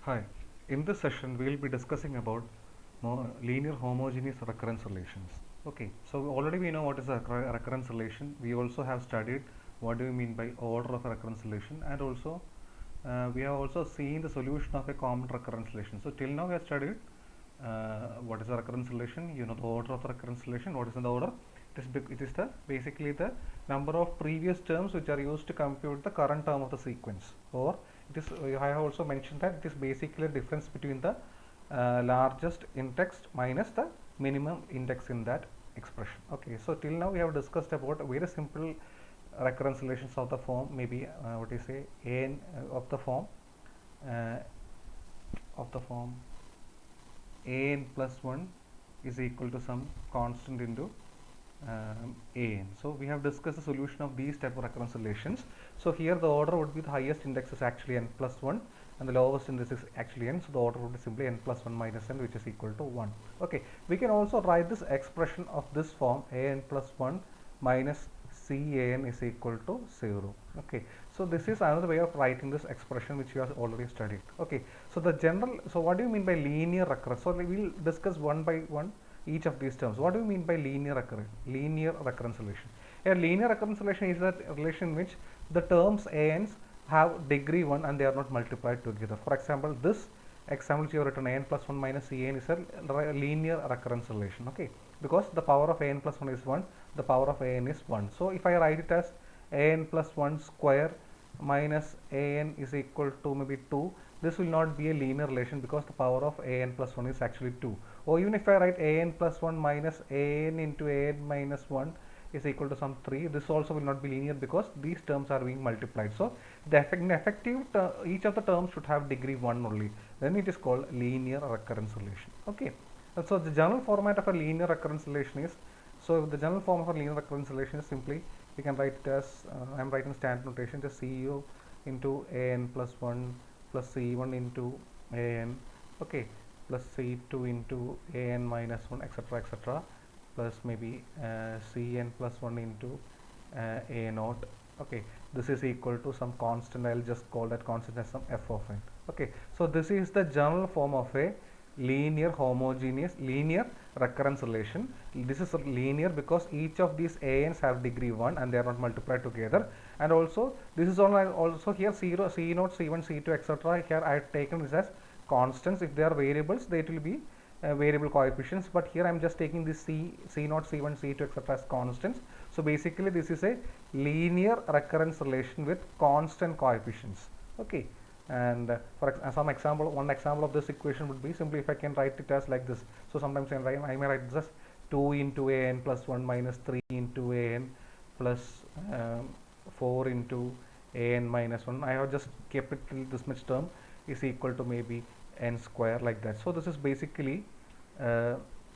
Hi, in this session we will be discussing about linear homogeneous recurrence relations. Okay, so already we know what is a recurrence relation. We also have studied what do we mean by order of a recurrence relation, and also we have also seen the solution of a common recurrence relation. So till now we have studied what is a recurrence relation. You know the order of the recurrence relation. What is in the order? It is the basically the number of previous terms which are used to compute the current term of the sequence, or it is I have also mentioned that it is basically the difference between the largest index minus the minimum index in that expression. Okay, so till now we have discussed about very simple recurrence relations of the form, maybe what you say an of the form uh, of the form an plus 1 is equal to some constant into an. So we have discussed the solution of these type of recurrence relations. So here the order would be the highest index is actually n plus 1 and the lowest index is actually n. So the order would be simply n plus 1 minus n, which is equal to 1. Okay, we can also write this expression of this form an plus 1 minus can is equal to 0. Okay, so this is another way of writing this expression which you have already studied. Okay, so what do you mean by linear recurrence? So we'll discuss one by one each of these terms. What do you mean by linear recurrence relation? A linear recurrence relation is that relation in which the terms an's have degree 1 and they are not multiplied together. For example, this example which you have written an plus 1 minus an is a linear recurrence relation. Okay, because the power of an plus 1 is 1, the power of an is 1. So if I write it as an plus 1 square minus an is equal to maybe 2, this will not be a linear relation because the power of an plus 1 is actually 2. Or even if I write an plus 1 minus an into an minus 1 is equal to some 3, this also will not be linear because these terms are being multiplied. So the each of the terms should have degree 1 only, then it is called linear recurrence relation. Okay, so the general format of a linear recurrence relation is, so the general form of a linear recurrence relation is simply, we can write it as I am writing standard notation, just cu into an plus 1 plus c1 into an, okay, plus c2 into an minus 1, etc., etc., plus maybe cn plus 1 into a naught. Okay, this is equal to some constant. I'll just call that constant as some f of n. Okay, so this is the general form of a linear recurrence relation. This is linear because each of these an's have degree 1 and they are not multiplied together, and also this is also here 0 c0 c1 c2 etc. Here I have taken this as constants. If they are variables, they will be variable coefficients, but here I am just taking this c0 c1 c2 etc. as constants. So basically this is a linear recurrence relation with constant coefficients. Okay, and for some example, one example of this equation would be simply if I can write it as like this. So sometimes I may write this as 2 into an plus 1 minus 3 into an plus 4 into an minus 1. I have just kept it till this much term is equal to maybe n square, like that. So this is basically uh,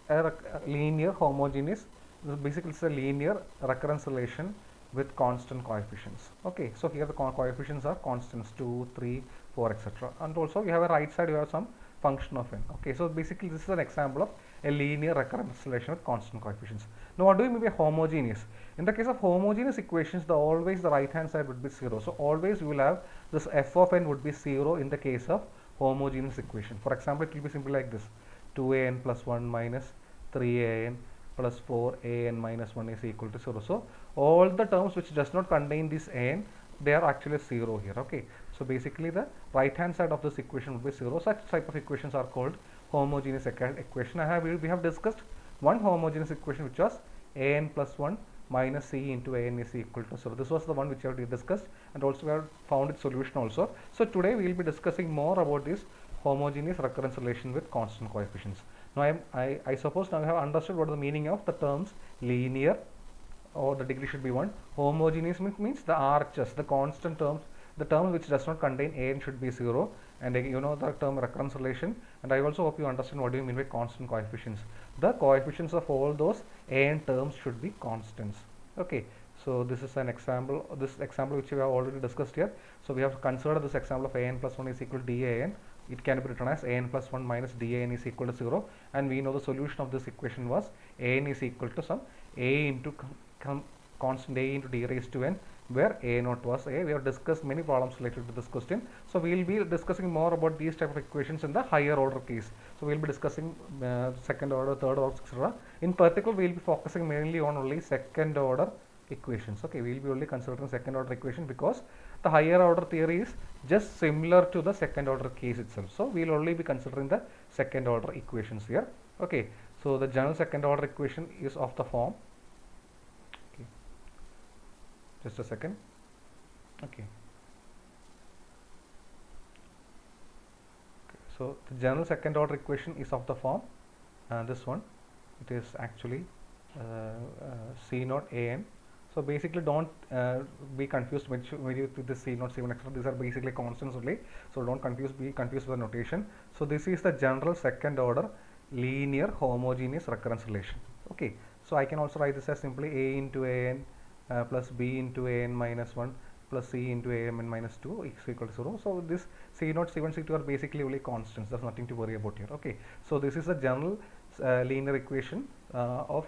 a linear homogeneous, basically it's a linear recurrence relation with constant coefficients. Okay, so here the coefficients are constants 2, 3, 4, etc., and also you have a right side, you have some function of n. Okay, so basically this is an example of a linear recurrence relation with constant coefficients. Now what do you mean by homogeneous? In the case of homogeneous equations, always the right hand side would be 0. So always you will have this f of n would be 0 in the case of homogeneous equation. For example, it will be simply like this: 2an plus 1 minus 3an plus 4an minus 1 is equal to 0. So all the terms which does not contain this an, they are actually 0 here. Okay, so basically the right hand side of this equation would be 0. Such type of equations are called homogeneous equation. We have discussed one homogeneous equation which was an plus 1 minus c into an is equal to 0. This was the one which we have discussed, and also we have found its solution also. So today we will be discussing more about this homogeneous recurrence relation with constant coefficients. Now I suppose now you have understood what is the meaning of the terms linear, or the degree should be 1. Homogeneous means the RHS, the constant terms, the term which does not contain an should be 0, and you know the term recurrence relation, and I also hope you understand what do you mean by constant coefficients. The coefficients of all those an terms should be constants. Okay, so this is an example, this example which we have already discussed here. So we have considered this example of an plus 1 is equal to dan. It can be written as an plus 1 minus dan is equal to 0, and we know the solution of this equation was an is equal to some a into constant a into d raised to n where a naught was a. We have discussed many problems related to this question. So we will be discussing more about these type of equations in the higher order case. So we will be discussing second order, third order, etc. In particular, we will be focusing mainly on only second order equations. Okay, we will be only considering second order equation because the higher order theory is just similar to the second order case itself. So we will only be considering the second order equations here. Okay, so the general second order equation is of the form. Okay, just a second. Okay. So the general second order equation is of the form this one. It is actually C naught a n. So basically, don't be confused with the C naught, C1, etc. These are basically constants only. So don't be confused with the notation. So this is the general second order linear homogeneous recurrence relation. Okay. So I can also write this as simply a into a n plus b into a n minus 1 plus c into a m n minus 2 is equal to 0. So this c naught, c1, c2 are basically only constants. There's nothing to worry about here. Okay. So this is the general linear equation of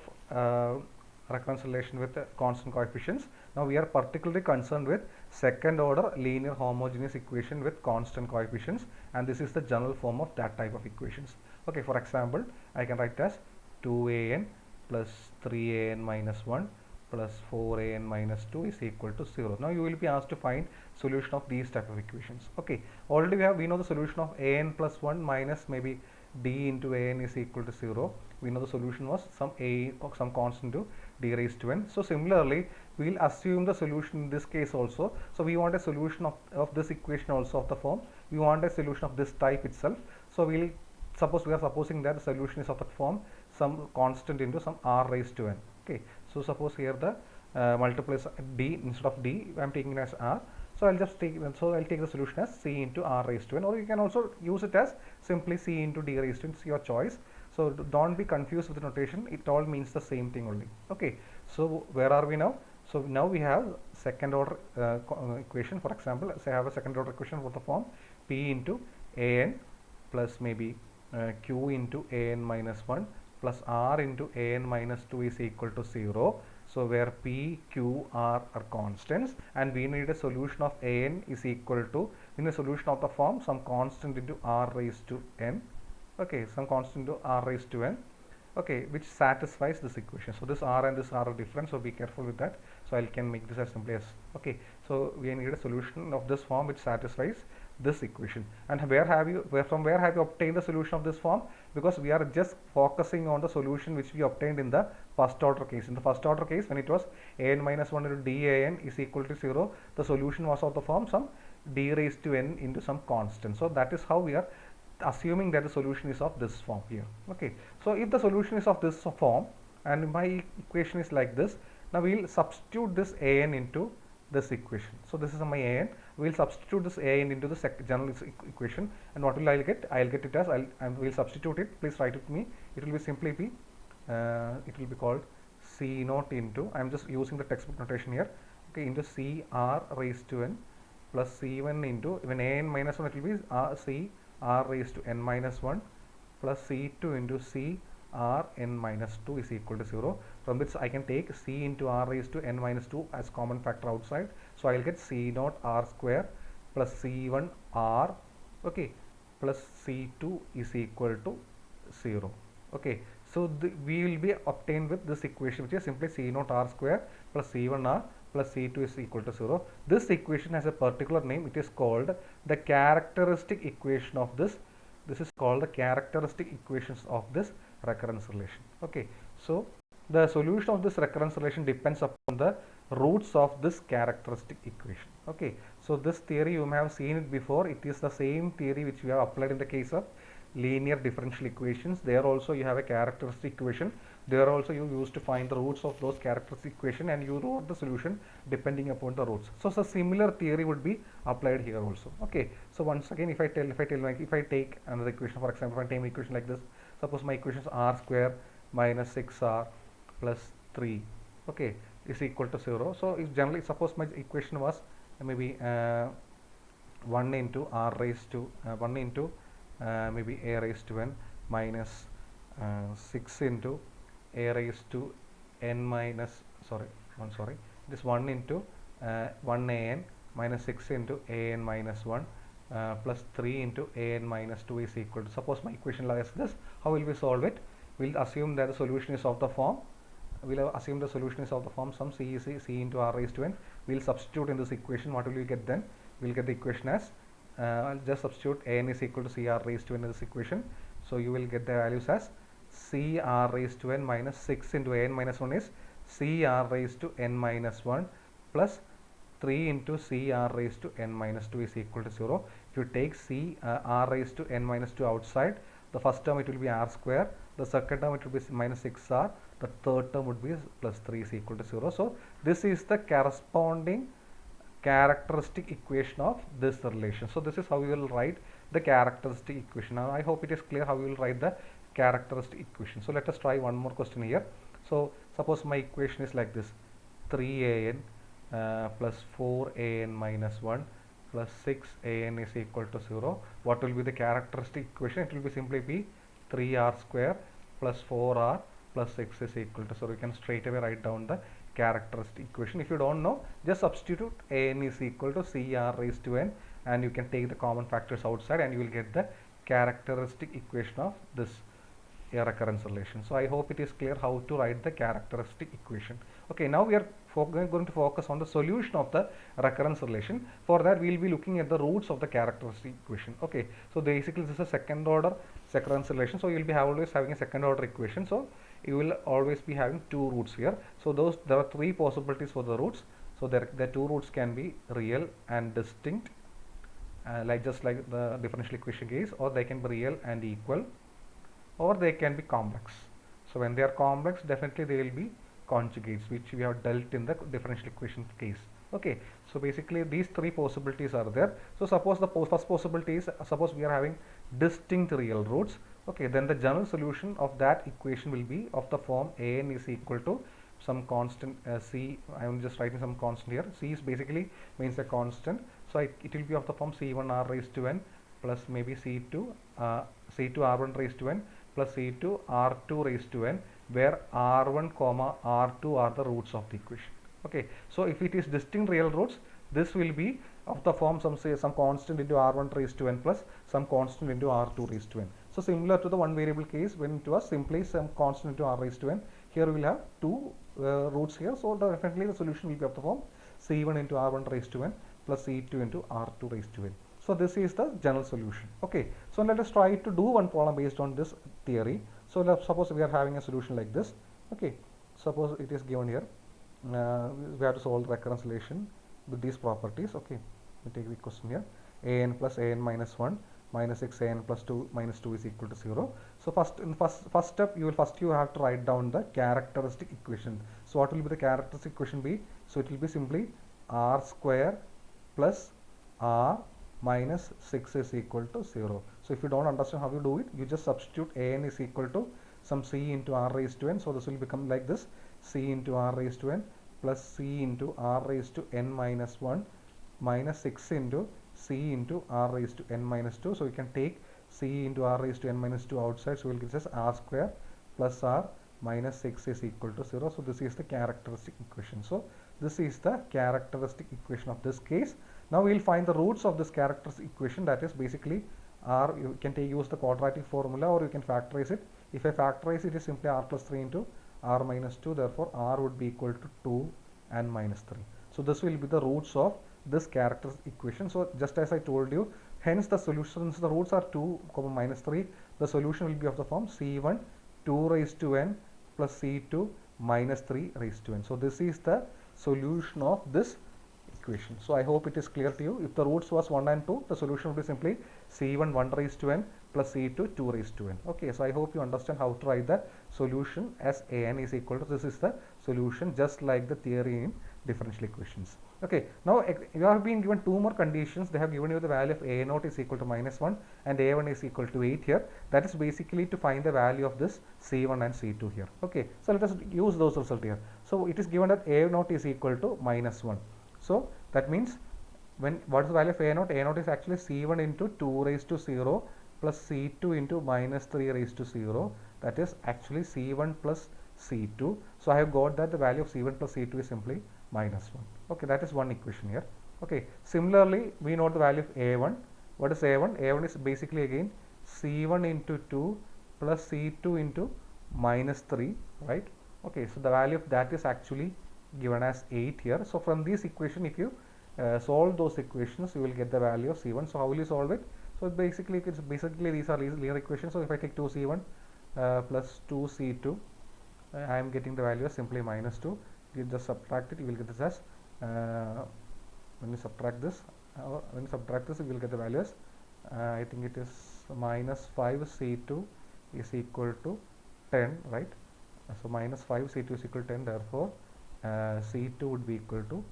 recurrence relation with constant coefficients. Now we are particularly concerned with second order linear homogeneous equation with constant coefficients, and this is the general form of that type of equations. Okay, for example, I can write as 2an plus 3an minus 1 plus 4an minus 2 is equal to 0. Now you will be asked to find solution of these type of equations. Okay, already we know the solution of an plus 1 minus maybe d into an is equal to 0. We know the solution was some constant to d raised to n. So similarly, we will assume the solution in this case also. So we want a solution of this equation also of the form. We want a solution of this type itself. So we are supposing that the solution is of the form some constant into some r raised to n. Okay. So suppose here the multiplies d instead of d, I am taking it as r. So I'll take the solution as c into r raised to n, or you can also use it as simply c into d raised to n. It's your choice. So don't be confused with the notation. It all means the same thing only. Okay. So where are we now? So now we have second order equation. For example, say I have a second order equation for the form p into a n plus maybe q into a n minus 1 plus r into a n minus 2 is equal to 0. So where p, q, r are constants, and we need a solution of a n is equal to, in a solution of the form, some constant into r raised to n. Okay, some constant to r raised to n. Okay, which satisfies this equation. So this r and this r are different, so be careful with that. So I can make this as simply as, okay, so we need a solution of this form which satisfies this equation. And from where have you obtained the solution of this form? Because we are just focusing on the solution which we obtained in the first order case. In the first order case, when it was a n minus 1 into d a n is equal to 0, the solution was of the form some d raised to n into some constant. So that is how we are assuming that the solution is of this form here. Okay, so if the solution is of this form and my equation is like this, now we will substitute this a n into this equation. So this is my a n. We will substitute this a n into the general equation, and what will I get? I'll get it as I will substitute it. Please write it to me. It will be simply be it will be called c naught into, I am just using the textbook notation here. Okay, into c r raised to n plus c1 into, when a n minus 1, it will be c r raised to n minus 1 plus c2 into c r n minus 2 is equal to 0, from which I can take c into r raised to n minus 2 as common factor outside. So I will get c naught r square plus c1 r, okay, plus c2 is equal to 0. Okay, so we will be obtained with this equation, which is simply c naught r square plus c1 r plus c2 is equal to 0. This equation has a particular name. It is called the characteristic equation of this. This is called the characteristic equations of this recurrence relation. Okay, so the solution of this recurrence relation depends upon the roots of this characteristic equation. Okay, so this theory you may have seen it before. It is the same theory which we have applied in the case of linear differential equations. There also you have a characteristic equation. There also you used to find the roots of those characteristic equation, and you wrote the solution depending upon the roots. So similar theory would be applied here also. Okay, so once again, if I take another equation, for example, if I take an equation like this, suppose my equation is r square minus 6r plus 3, okay, is equal to 0. So if generally, suppose my equation was maybe 1 into r raised to 1 into maybe a raised to n minus 6 into a raised to n minus, this 1 into 1an minus 6 into an minus 1 plus 3 into an minus 2 is equal to, suppose my equation like this. How will we solve it? We'll assume that the solution is of the form, some c is c into r raised to n. We'll substitute in this equation. What will we get then? We'll get the equation as, I'll just substitute an is equal to cr raised to n in this equation. So you will get the values as cr raised to n minus 6 into an minus 1 is cr raised to n minus 1 plus 3 into cr raised to n minus 2 is equal to 0. If you take r raised to n minus 2 outside, the first term it will be r square, the second term it will be minus 6r, the third term would be plus 3 is equal to 0. So this is the corresponding characteristic equation of this relation. So this is how you will write the characteristic equation. Now I hope it is clear how you will write the characteristic equation. So let us try one more question here. So suppose my equation is like this: 3an plus 4an minus 1 plus 6an is equal to 0. What will be the characteristic equation? It will be simply be 3r square plus 4r plus 6 is equal to 0. You can straight away write down the characteristic equation. If you don't know, just substitute an is equal to cr raised to n, and you can take the common factors outside and you will get the characteristic equation of this recurrence relation. So I hope it is clear how to write the characteristic equation. Okay, now we are going to focus on the solution of the recurrence relation. For that we will be looking at the roots of the characteristic equation. Okay, so basically this is a second order recurrence relation, so you will be always having a second order equation. So you will always be having two roots here. So there are three possibilities for the roots. So the two roots can be real and distinct, just like the differential equation case, or they can be real and equal, or they can be complex. So when they are complex, definitely they will be conjugates, which we have dealt in the differential equation case. Okay, so basically these three possibilities are there. So suppose the first possibility is, suppose we are having distinct real roots. Okay, then the general solution of that equation will be of the form an is equal to some constant c. I am just writing some constant here. C is basically means a constant, so it will be of the form c1 r raised to n plus maybe c2 r1 raised to n plus c2 r2 raised to n, where r1 comma r2 are the roots of the equation. Okay, so if it is distinct real roots, this will be of the form some constant into r1 raised to n plus some constant into r2 raised to n. So similar to the one variable case, when it was simply some constant into r raised to n, here we will have two roots here. So definitely the solution will be of the form c1 into r1 raised to n plus c2 into r2 raised to n. So this is the general solution. Okay, so let us try to do one problem based on this theory. So let's suppose we are having a solution like this. Okay, suppose it is given here. We have to solve the recurrence relation with these properties. Okay, we take the question here: an plus an minus 1 minus 6an plus 2 minus 2 is equal to 0. So first step, you have to write down the characteristic equation. So what will be the characteristic equation be? So it will be simply r square plus r minus 6 is equal to 0. So if you don't understand how you do it, you just substitute an is equal to some c into r raised to n. So this will become like this: c into r raised to n plus c into r raised to n minus 1 minus 6 into c into r raised to n minus 2. So you can take c into r raised to n minus 2 outside, so we'll get just r square plus r minus 6 is equal to 0. So this is the characteristic equation. So this is the characteristic equation of this case. Now we will find the roots of this characteristic equation, that is basically r. You can use the quadratic formula, or you can factorize it. If I factorize it, is simply r plus 3 into r minus 2. Therefore r would be equal to 2 and minus 3. So this will be the roots of this characteristic equation. So just as I told you, hence the solutions, the roots are 2, minus 3. The solution will be of the form c1 2 raised to n plus c2 minus 3 raised to n. So this is the solution of this equation. So I hope it is clear to you. If the roots was 1 and 2, the solution will be simply c1 1 raised to n plus c2 2 raised to n. Okay, so I hope you understand how to write the solution as an is equal to, this is the solution, just like the theory in differential equations. Okay, now you have been given two more conditions. They have given you the value of a naught is equal to minus 1 and a1 is equal to 8 here. That is basically to find the value of this c1 and c2 here. Okay, so let us use those results here. So it is given that a naught is equal to minus 1. So that means, what is the value of a naught? A naught is actually c1 into 2 raised to 0 plus c2 into minus 3 raised to 0. That is actually c1 plus c2. So I have got that the value of c1 plus c2 is simply minus 1. Okay, that is one equation here. Okay, similarly we know the value of a1. What is a1? a1 is basically again c1 into 2 plus c2 into minus 3, right? Okay, so the value of that is actually given as 8 here. So from this equation, if you solve those equations, you will get the value of c1. So how will you solve it? So basically these are linear equations. So if I take 2c1 plus 2c2, I am getting the value as simply minus 2. You just subtract it, you will get this as when you subtract this, you will get the value as I think it is minus 5 c2 is equal to 10, right? So minus 5 c2 is equal to 10, therefore c2 would be equal to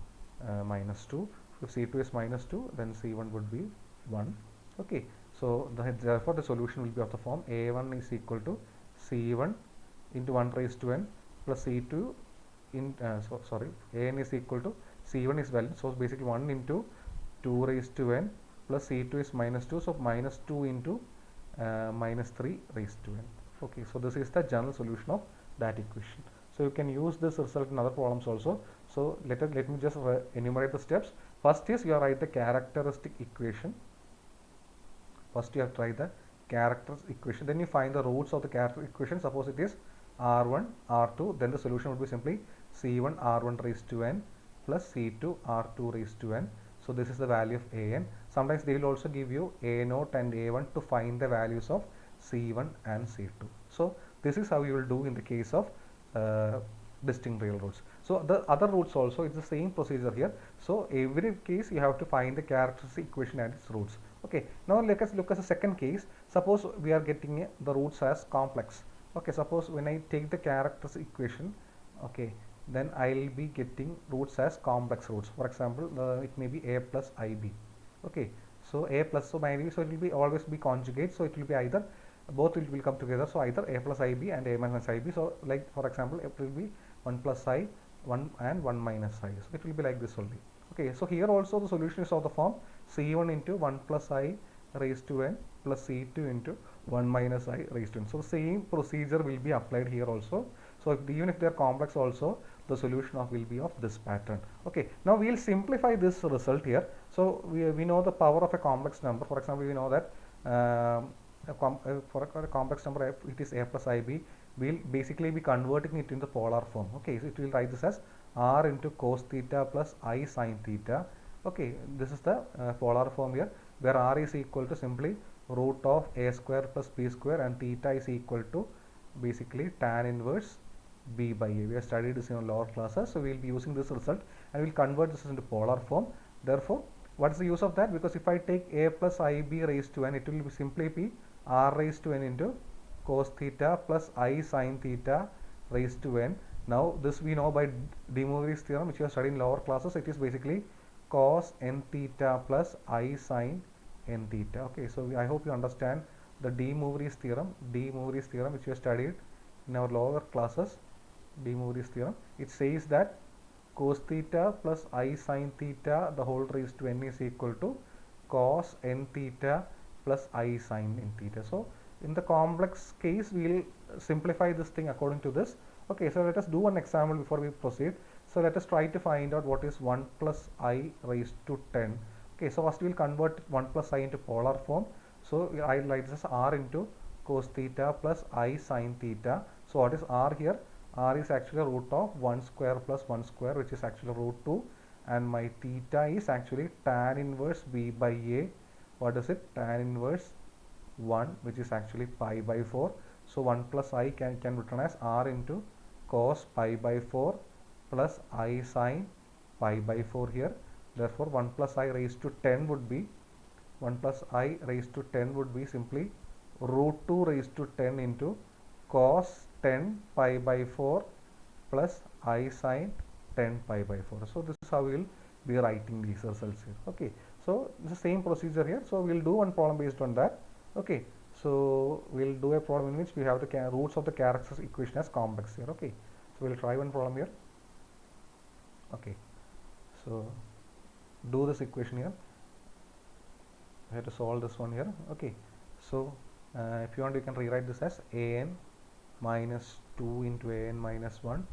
minus 2. If c2 is minus 2, then c1 would be 1. Okay, so therefore the solution will be of the form a1 is equal to c1 into 1 raised to n plus c2 in an is equal to c1 is value, so basically 1 into 2 raised to n plus c2 is minus 2, so minus 2 into minus 3 raised to n. Okay, so this is the general solution of that equation. So you can use this result in other problems also. So let me just enumerate the steps. First is you write the characteristic equation. First you have to write the characteristic equation, then you find the roots of the characteristic equation. Suppose it is r1 r2, then the solution would be simply c1 r1 raised to n plus c2 r2 raised to n. So this is the value of an. Sometimes they will also give you a0 and a1 to find the values of c1 and c2. So this is how you will do in the case of distinct real roots. So the other roots also, it's the same procedure here. So every case you have to find the characteristic equation and its roots. Okay, now let us look at the second case. Suppose we are getting the roots as complex. Okay, suppose when I take the characteristic equation, okay, then I will be getting roots as complex roots. For example, it may be a plus ib. Okay, so a plus, so maybe, so it will be always be conjugate, so it will be either both will come together, so either a plus ib and a minus ib. So like for example, it will be 1 plus I, 1 and 1 minus I, so it will be like this only. Okay, so here also the solution is of the form c1 into 1 plus I raised to n plus c2 into 1 minus I raised to n. So same procedure will be applied here also. So even if they are complex also, the solution of will be of this pattern. Okay, now we will simplify this result here. So we know the power of a complex number. For example, we know that for a complex number, if it is a plus ib, we will basically be converting it in the polar form. Okay, so it will write this as r into cos theta plus I sin theta. Okay, this is the polar form here, where r is equal to simply root of a square plus b square, and theta is equal to basically tan inverse b by a. We have studied this in our lower classes, so we will be using this result and we will convert this into polar form. Therefore, what is the use of that? Because if I take a plus ib raised to n, it will be simply be r raised to n into cos theta plus I sin theta raised to n. Now this we know by de Moivre's theorem, which you have studied in lower classes. It is basically cos n theta plus I sin n theta. Okay, so I hope you understand the de Moivre's theorem, which you have studied in our lower classes. De Moivre's theorem, it says that cos theta plus I sin theta the whole raised to n is equal to cos n theta plus I sin n theta. So in the complex case, we will simplify this thing according to this. Okay, so let us do one example before we proceed. So let us try to find out what is 1 plus I raised to 10. Okay, so first we will convert 1 plus I into polar form. So I write this as r into cos theta plus I sin theta. So what is r here? R is actually root of 1 square plus 1 square, which is actually root 2, and my theta is actually tan inverse b by a. What is it? Tan inverse 1, which is actually pi by 4. So 1 plus I can written as r into cos pi by 4 plus I sin pi by 4 here. Therefore 1 plus I raised to 10 would be simply root 2 raised to 10 into cos 10 pi by 4 plus I sin 10 pi by 4. So this is how we will be writing these results here. Okay, so it's the same procedure here. So we will do one problem based on that. Okay, so we'll do a problem in which we have the roots of the characteristic equation as complex here. Okay, so we'll try one problem here. Okay, so do this equation here. We have to solve this one here. Okay, so if you want, you can rewrite this as an minus 2 into an minus 1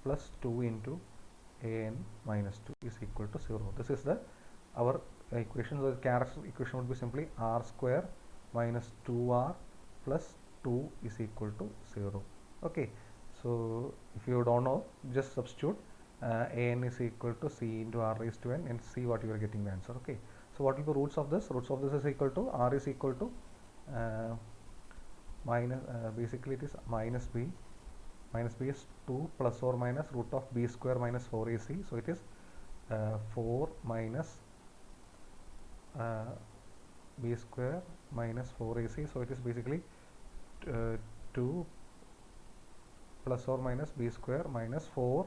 plus 2 into an minus 2 is equal to 0. This is the our equation. So the characteristic equation would be simply r square minus 2r plus 2 is equal to 0. Okay, so if you don't know, just substitute an is equal to c into r raised to n and see what you are getting the answer. Okay, so what will be roots of this? Roots of this is equal to r is equal to basically it is minus b. Minus b is 2 plus or minus root of b square minus 4ac. So it is 4 minus b square minus 4ac. So it is basically 2 plus or minus b square minus 4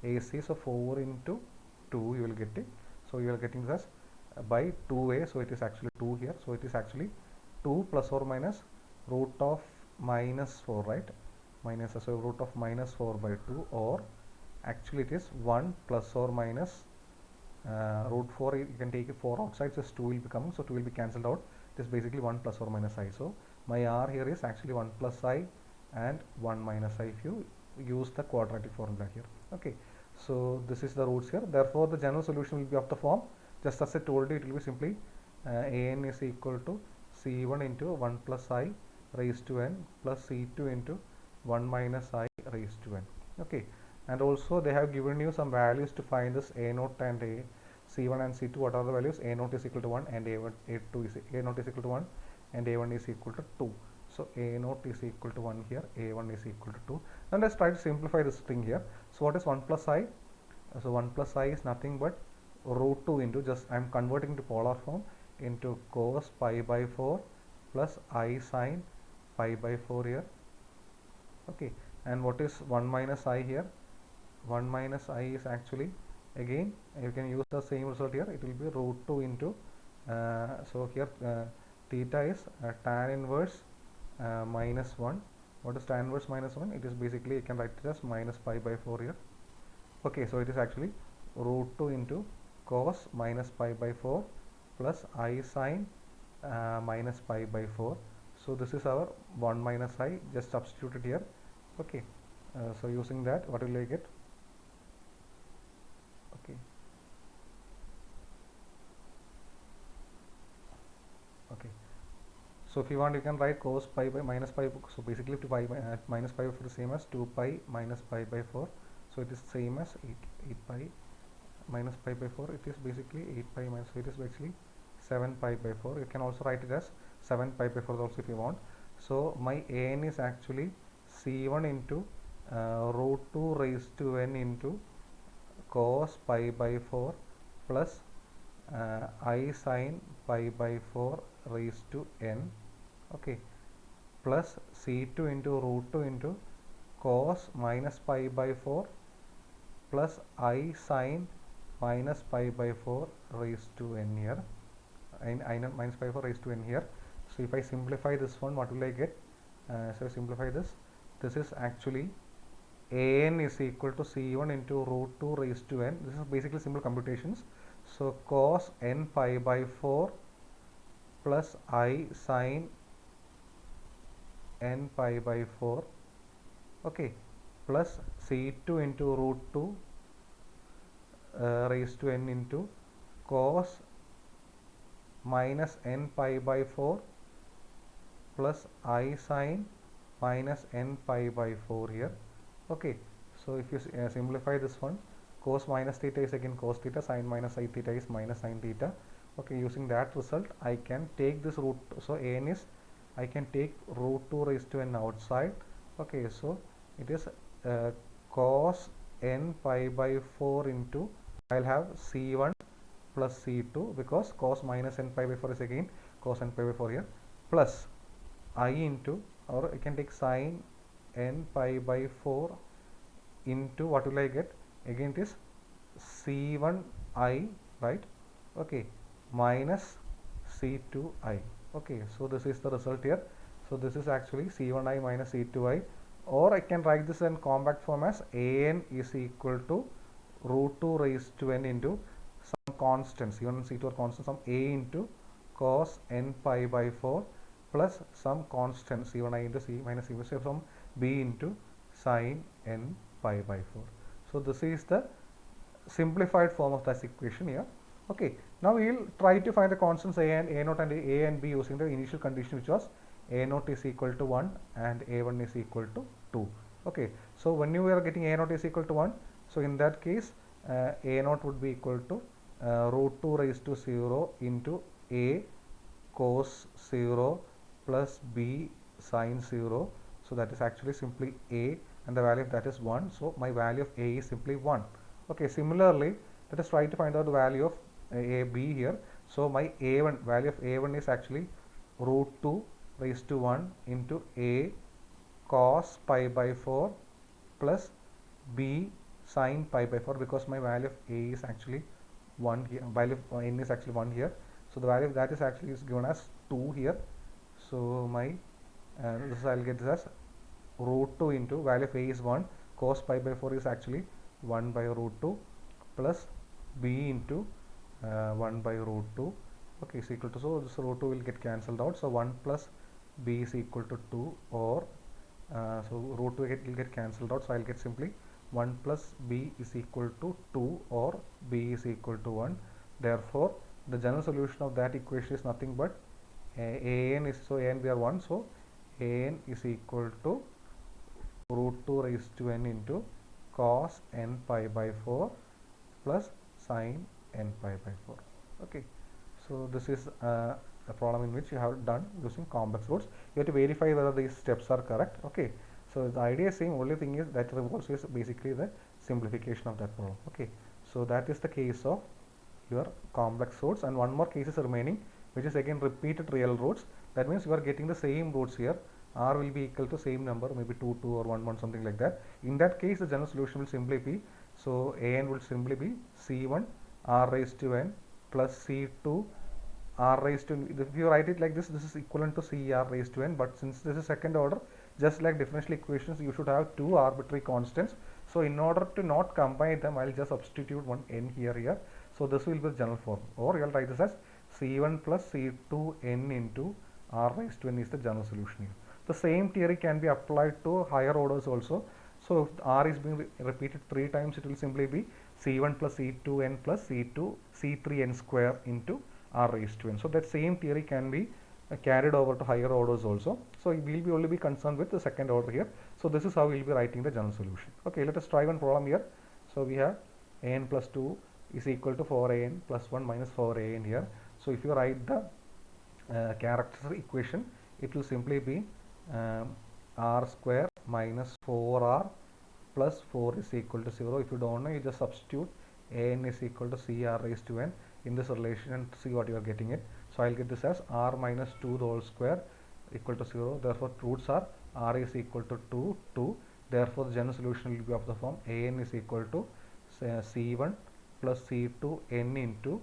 ac. So 4 into 2 you will get it. So you are getting this by 2a. So it is actually 2 here. So it is actually 2 plus or minus root of minus 4, right? Minus, so root of minus 4 by 2, or actually it is 1 plus or minus root 4. You can take 4 outside, just 2 will be coming, so 2 will be cancelled out. It is basically 1 plus or minus I. So my r here is actually 1 plus I and 1 minus I if you use the quadratic formula here. Okay, so this is the roots here. Therefore the general solution will be of the form, just as I told you, it will be simply an is equal to c1 into 1 plus I raised to n plus c2 into 1 minus I raised to n. Okay, and also they have given you some values to find this a0 and a c1 and c2. What are the values? A0 is equal to 1 and a1 a2 is a0 is equal to 1 and a1 is equal to 2. So a0 is equal to 1 here, a1 is equal to 2. Now let's try to simplify this thing here. So what is 1 plus I? So 1 plus I is nothing but root 2 into, just I am converting to polar form, into cos pi by 4 plus I sin pi by 4 here. Okay, and what is 1 minus I here? 1 minus I is actually, again you can use the same result here. It will be root 2 into so here theta is tan inverse minus 1. What is tan inverse minus 1? It is basically, you can write it as minus pi by 4 here. Okay, so it is actually root 2 into cos minus pi by 4 plus I sin minus pi by 4. So this is our 1 minus I, just substitute it here. Okay, so using that, what will I get? Okay, okay, so if you want, you can write cos pi by minus pi. So basically pi by minus pi by 4 is same as 2 pi minus pi by 4. So it is same as 8 pi minus pi by 4. It is basically 8 pi minus, so it is actually 7 pi by 4. You can also write it as 7 pi by 4 also if you want. So my an is actually c1 into root 2 raised to n into cos pi by 4 plus I sin pi by 4 raised to n. Okay, plus c2 into root 2 into cos minus pi by 4 plus I sin minus pi by 4 raised to n here, and I minus pi by 4 raised to n here. So if I simplify this one, what will I get? So simplify this. This is actually an is equal to c1 into root 2 raised to n. This is basically simple computations. So cos n pi by 4 plus I sin n pi by 4, okay, plus c2 into root 2 raised to n into cos minus n pi by 4 plus I sin minus n pi by 4 here. Okay, so if you simplify this one, cos minus theta is again cos theta, sin minus I theta is minus sin theta. Okay, using that result, I can take this root, so an is, I can take root 2 raised to n outside. Okay, so it is cos n pi by 4 into, I'll have c1 plus c2, because cos minus n pi by 4 is again cos n pi by 4 here, plus I into, or I can take sin n pi by 4 into, what will I get? Again it is c1i, right? Okay, minus c2i. Okay, so this is the result here. So this is actually c1i minus c2i, or I can write this in compact form as an is equal to root 2 raised to n into some constants, c1 and c2 are constants, some a into cos n pi by 4 plus some constant c1i into c minus c, so from b into sin n pi by 4. So this is the simplified form of that equation here. Okay, now we will try to find the constants a naught and a and b using the initial condition, which was a naught is equal to 1 and a1 is equal to 2. Okay, so when you are getting a naught is equal to 1, so in that case a naught would be equal to root 2 raised to 0 into a cos 0 plus b sine 0. So that is actually simply a, and the value of that is 1. So my value of a is simply 1. Okay, similarly, let us try to find out the value of a b here. So my a1 value of a1 is actually root 2 raised to 1 into a cos pi by 4 plus b sine pi by 4, because my value of a is actually 1 here, value of n is actually 1 here. So the value of that is actually is given as 2 here. So my this I'll get this as root 2 into value of a is 1, cos pi by 4 is actually 1 by root 2 plus b into 1 by root 2. Okay, is equal to, so this root 2 will get cancelled out. So 1 plus b is equal to 2, or so root 2 will get cancelled out. So I'll get simply 1 plus b is equal to 2, or b is equal to 1. Therefore, the general solution of that equation is nothing but an is, so a and b are 1, so an is equal to root 2 raised to n into cos n pi by 4 plus sine n pi by 4. Okay, so this is a problem in which you have done using complex roots. You have to verify whether these steps are correct. Okay, so the idea is same, only thing is that revolves is basically the simplification of that problem. Okay, so that is the case of your complex roots, and one more case is remaining, which is again repeated real roots. That means you are getting the same roots here. R will be equal to same number, maybe 2 2 or 1 1, something like that. In that case, the general solution will simply be, so an will simply be c1 r raised to n plus c2 r raised to, if you write it like this, this is equivalent to c r raised to n, but since this is second order, just like differential equations, you should have two arbitrary constants. So in order to not combine them, I'll just substitute one n here. So this will be the general form, or you'll write this as c1 plus c2 n into r raised to n is the general solution here. The same theory can be applied to higher orders also. So if r is being repeated 3 times, it will simply be c1 plus c2 n plus c2 c3 n square into r raised to n. So that same theory can be carried over to higher orders also. So we will be only be concerned with the second order here. So this is how we will be writing the general solution. Okay, let us try one problem here. So we have an plus 2 is equal to 4an plus 1 minus 4an here. So if you write the character equation, it will simply be r square minus 4r plus 4 is equal to 0. If you don't know, you just substitute an is equal to cr raised to n in this relation and see what you are getting it. So I'll get this as r minus 2 the whole square equal to 0. Therefore roots are r is equal to 2 2. Therefore the general solution will be of the form an is equal to c1 plus c2 n into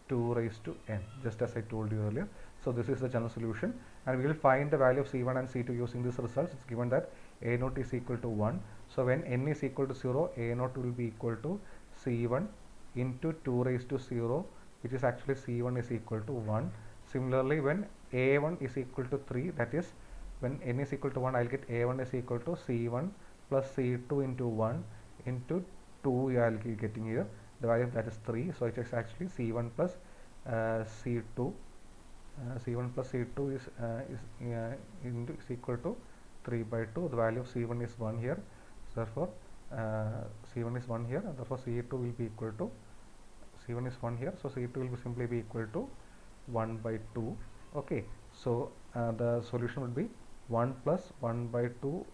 2 raised to n, just as I told you earlier. So this is the general solution, and we will find the value of c1 and c2 using this results. It's given that a naught is equal to 1. So when n is equal to 0, a naught will be equal to c1 into 2 raised to 0, which is actually c1 is equal to 1. Similarly, when a1 is equal to 3, that is when n is equal to 1, I'll get a1 is equal to c1 plus c2 into 1 into 2, I'll be getting here the value of that is 3. So it is actually c1 plus c2. C1 plus C2 is equal to 3 by 2. The value of C1 is 1 here. So therefore, C1 is 1 here. Therefore, C2 will be equal to, C1 is 1 here. So C2 will be simply be equal to 1 by 2. Okay. So the solution would be 1 plus 1 by 2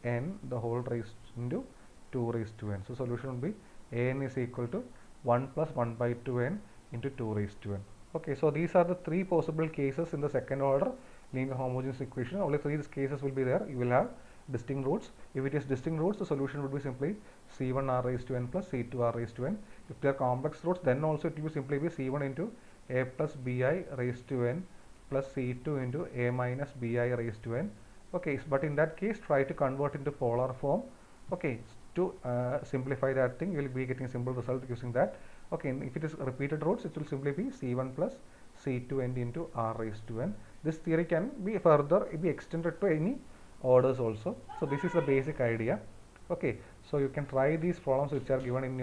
n the whole raised into 2 raised to n. So solution would be an is equal to 1 plus 1 by 2 n into 2 raised to n. Okay, so these are the three possible cases in the second order linear homogeneous equation. Only three cases will be there. You will have distinct roots. If it is distinct roots, the solution would be simply c1 r raised to n plus c2 r raised to n. If they are complex roots, then also it will be simply be c1 into a plus bi raised to n plus c2 into a minus bi raised to n. Okay, but in that case, try to convert into polar form. Okay, to simplify that thing, you will be getting simple result using that. Okay, and if it is repeated roots, it will simply be c1 plus c2 n into r raised to n. This theory can be further be extended to any orders also. So this is the basic idea. Okay, So you can try these problems which are given in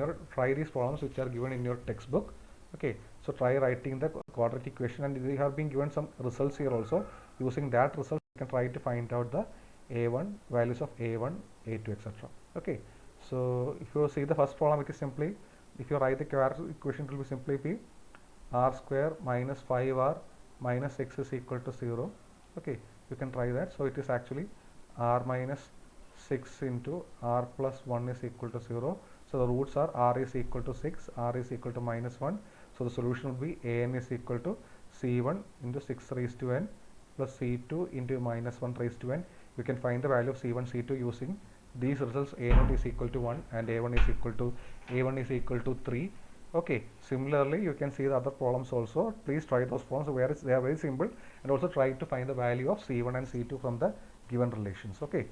your textbook. Okay, so try writing the quadratic equation, and they have been given some results here also. Using that result, you can try to find out the a1 values of a1, a2, etc. Okay, so if you see the first problem, it is simply, if you write the quadratic equation, it will be simply be r square minus 5r minus x is equal to 0. Okay, you can try that. So it is actually r minus 6 into r plus 1 is equal to 0. So the roots are r is equal to 6, r is equal to minus 1. So the solution will be an is equal to c1 into 6 raised to n plus c2 into minus 1 raised to n. You can find the value of c1, c2 using these results. a0 is equal to 1 and a1 is equal to 3. Okay, similarly you can see the other problems also. Please try those problems where they are very simple, and also try to find the value of c1 and c2 from the given relations. Okay,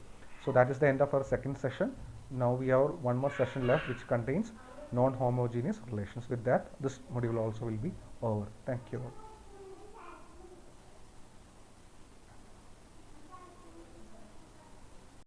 so that is the end of our second session. Now we have one more session left which contains non-homogeneous relations. With that, this module also will be over. Thank you.